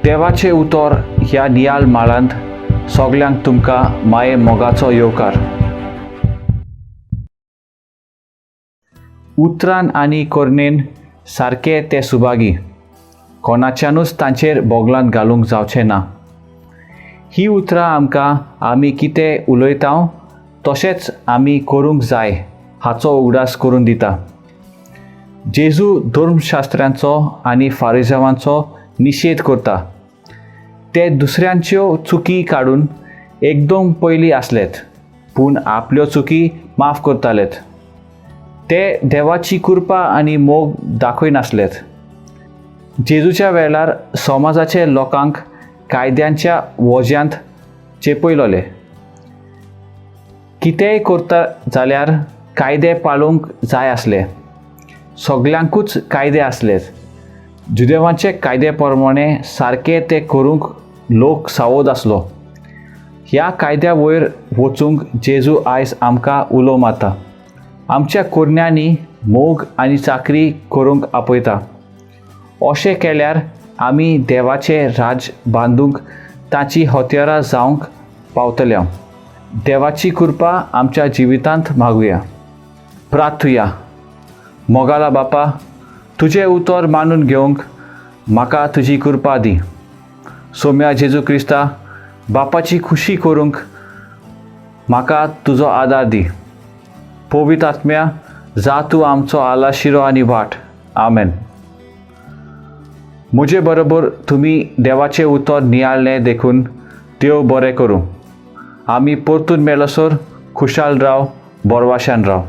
देवाचे उतर ह्या नियाल माळांत सगल्यांक तुमकां माये मोगाचो येवकार. उतरान आनी कोरनेन सारके ते सुभागी, कोणाच्यानूच तांचेर बोगलांत घालूंक जावचें ना. ही उतरां आमकां आमी कितें उलयता तशेंच आमी करूंक जाय हाचो उगडास करून दिता. जेजू धर्मशास्त्रांचो आनी फारिसांवांचो निशेध करता. ते दुसऱ्यांच्यो चुकी काडून एकदम पयलीं आसलेत, पूण आपल्यो चुकी माफ करतालेत. ते देवाची कृपा आनी मोग दाखयनासलेत. जेजूच्या वेळार समाजाचे लोकांक कायद्यांच्या वज्यांत चेपयलोले. कितेंय करता जाल्यार कायदे पाळूंक जाय आसले. सगल्यांकूच कायदे आसलेत. जुदेवांचे कायदे प्रमाणे सारके ते करूंक लोक सावध आसलो. ह्या कायद्या वयर वचूंक जेजू आयज आमकां उलो मारता. आमच्या कुरण्यांनी मोग आनी चाकरी करूंक आपयता. अशें केल्यार आमी देवाचें राज बांदूंक ताची हत्यारां जावंक पावतले. देवाची कृपा आमच्या जिवितांत मागुया. प्रार्थुया. मोगाला बापा, तुजें उतर मानून घेवंक म्हाका तुजी कृपा दी. सोम्या जेजू क्रिस्ता, बापाची खुशी करूंक म्हाका तुजो आदार दी. पवित्र आत्म्या, जा तूं आमचो आलाशिरो आनी वाट. आमेन. म्हजे बरोबर तुमी देवाचें उतर नियाळें देखून देव बरें करूं. आमी परतून मेळसर खुशाल राव, बोरवाशान राव.